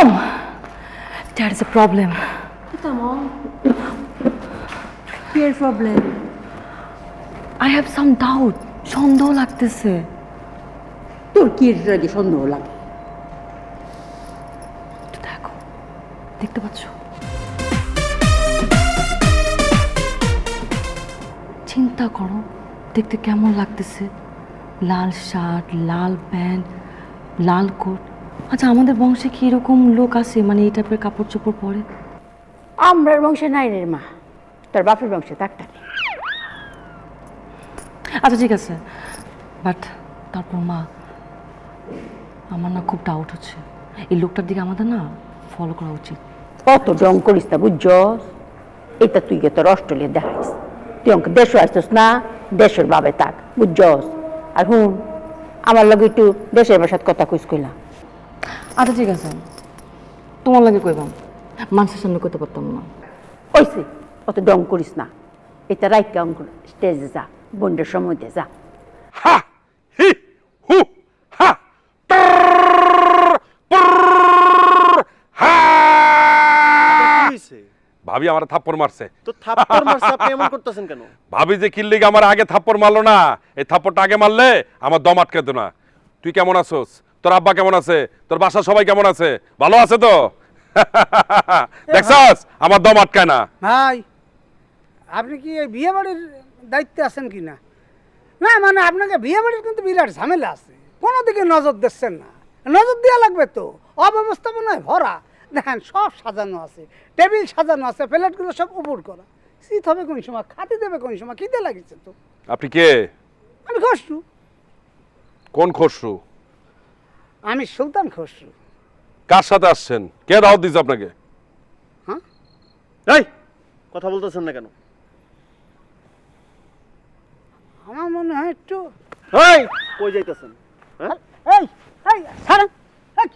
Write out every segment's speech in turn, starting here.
Mom! There is a problem. Mom? What problem? I have some doubt. সন্দেহ লাগতেছে। তোর কি লাগে সন্দেহ লাগে? একটু দেখো, দেখতে পাচ্ছ? চিন্তা করো, দেখতে কেমন লাগতেছে? লাল শার্ট, লাল প্যান্ট, লাল কোট। আচ্ছা, আমাদের বংশে কি এরকম লোক আছে মানে এই টাইপের কাপড় চোপড় পরে? আমরার বংশে নাই রে মা, তোর বাপের বংশে থাকতে। আচ্ছা ঠিক আছে, বাট তারপর মা, আমার না খুব ডাউট হচ্ছে এই লোকটার দিকে আমাদের না ফলো করা উচিত। অত ডং করিস না, বুঝছস? এটা তুই গে তোর অস্ট্রেলিয়া দেখাইস। তুই অঙ্ক দেশও আসছিস না, দেশের বাবে থাক, বুঝছস? আর হুন, আমার লগে একটু দেশের ভাষাত কথা কইস কইলাম। আচ্ছা ঠিক আছে, তোমার লাগে কইবাম, মানুষের সামনে কইতে পারতাম না। ওইসে অত ডং করিস না, এটা রাইকা অঙ্ক স্টেজে যা, বন্ডের সময় দে যা। হা হি হু হা হা। ভাবি আমার থাপ্পড় মারছে। তো থাপ্পড় মারছে, আপনি এমন করতেছেন কেন? ভাবি যে কিল্লিগে আমার আগে থাপ্পড় মারলো না, এই থাপ্পড়টা আগে মারলে আমার দম আটকে দিত না। তুই কেমন আছোস? তোর আব্বা কেমন আছে? তোর বাসার সবাই কেমন আছে? ভালো আছে তো? দেখছস আমার দম আটকায় না। ভাই, আপনি কি এই বিয়ে বাড়ির দায়িত্বে আছেন কি না? না মানে আপনাকে বিয়ে বাড়ির কিন্তু বিরাট ঝামেলা আছে, কোনো দিকে নজর দিচ্ছেন না। নজর দেওয়া লাগবে তো, অব্যবস্থাপনায় ভরা। দেখেন সব সাজানো আছে, টেবিল সাজানো আছে, প্লেটগুলো সব উপর করা। শীত হবে কোন সময়, খাতে দেবে কোন সময়, খিদে লাগিছে তো। আপনি কে? আমি খসরু। কোন খসরু? আমি সুলতান খসরু। কার সাথে আসছেন? কে দাওয়াত দিয়েছে আপনাকে? হ্যাঁ, এই কথা বলতেছেন না কেন? আমার মনে হয় একটু এই কই যাইতেছেন? হ্যাঁ, এই এই ছাড়েন, এই,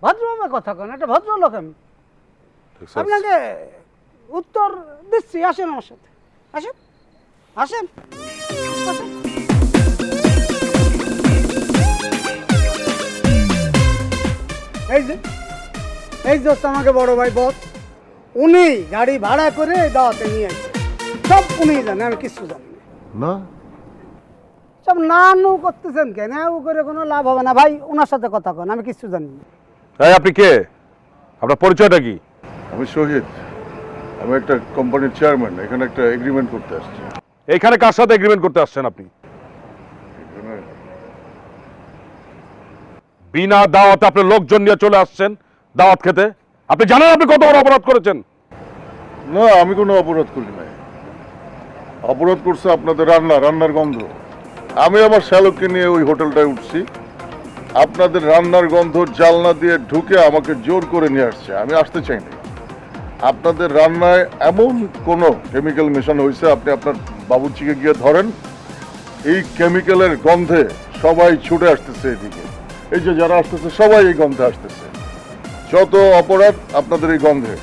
ভদ্রভাবে কথা কেন, একটা ভদ্রলোক আমি। আপনাকে উত্তর দিচ্ছি, আসেন আমার সাথে, আসেন আসেন আসেন। এই যে হচ্ছে আমাকে বড় ভাই বস, উনি গাড়ি ভাড়া করে দাওয়াতে নিয়ে আসছে। সব উনি জানে, আমি কিছু জানি না। সব না নু করতেছেন কেন? ও করে কোনো লাভ হবে না ভাই, ওনার সাথে কথা কন, আমি কিছু জানি না। এই আপনি কে? আপনার পরিচয়টা কি? আমি শহীদ, আমি একটা কোম্পানির চেয়ারম্যান। এখানে একটা এগ্রিমেন্ট করতে আসছি। এইখানে কার সাথে এগ্রিমেন্ট করতে আসছেন আপনি? এখানে বিনা দাওয়াতে আপনি লোকজন নিয়ে চলে আসছেন দাওয়াত খেতে। আপনি জানেন আপনি কত বড় অপরাধ করেছেন? না, আমি কোনো অপরাধ করি নাই। অপরাধ করছে আপনাদের রান্নার গন্ধ। আমি আমার শ্যালককে নিয়ে ওই হোটেলটায় উঠছি, আপনাদের রান্নার গন্ধ জালনা দিয়ে ঢুকে আমাকে জোর করে নিয়ে আসছে। আমি আসতে চাইনি। আপনাদের রান্নায় এমন কোনো কেমিক্যাল মেশানো হয়েছে, আপনি আপনার বাবুর্চিকে গিয়ে ধরেন। এই কেমিক্যালের গন্ধে সবাই ছুটে আসতেছে এদিকে। এই যে যারা আসতেছে সবাই এই গন্ধে আসতেছে। যত অপরাধ আপনাদের এই গন্ধে।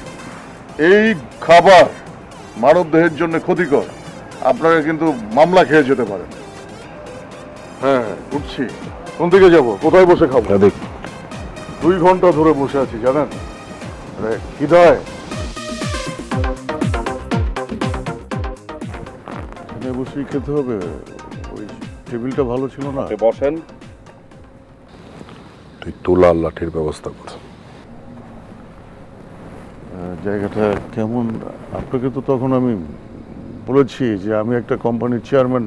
এই খাবার মানব দেহের জন্য ক্ষতিকর। আপনারা কিন্তু মামলা খেয়ে যেতে পারেন। হ্যাঁ, উঠছি। কোন দিকে যাব? কোথায় বসে খাবো? 2 ঘন্টা ধরে বসে আছি, জানেন? আরে হৃদয়, এখানে বসেই খেতে হবে। ওই টেবিলটা ভালো ছিল না। বসেন, তুই তুলা লাঠির ব্যবস্থা কর। জায়গাটা কেমন? আপনাকে তো তখন আমি বলেছি যে আমি একটা কোম্পানির চেয়ারম্যান।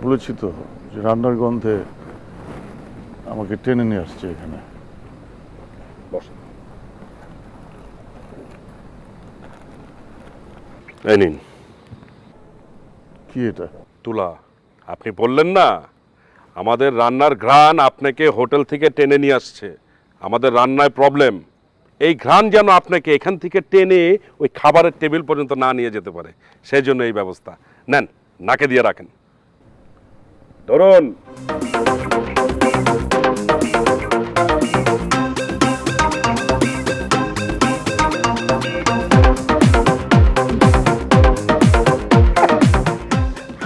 বলেছি তো যে রান্নার গন্ধে আমাকে টেনে নিয়ে আসছে এখানে। বসেন। এই নিন। কি এটা? তুলা। আপনি বললেন না আমাদের রান্নার ঘ্রাণ আপনাকে হোটেল থেকে টেনে নিয়ে আসছে, আমাদের রান্নায় প্রবলেম। এই ঘ্রাণ যেন আপনাকে এখান থেকে টেনে ওই খাবারের টেবিল পর্যন্ত না নিয়ে যেতে পারে, সেই জন্য এই ব্যবস্থা নেন। নাকে দিয়ে রাখেন, ধরুন।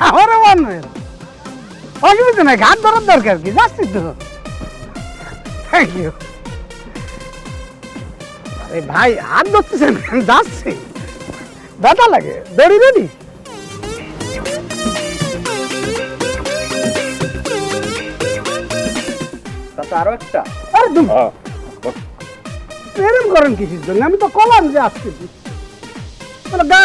আমারও মানবে, অসুবিধা নাই, ঘাট ধরার দরকার কি, যাচ্ছি তো। Thank you. আরে ভাই হাত ধরতেছেন কেন? যাচ্ছি, ব্যথা লাগে, দড়ি রেডি। তাতে আরো একটা। আরে তুমি এরম করেন কিসের জন্য? আমি তো কলাম যে আসতেছি। গা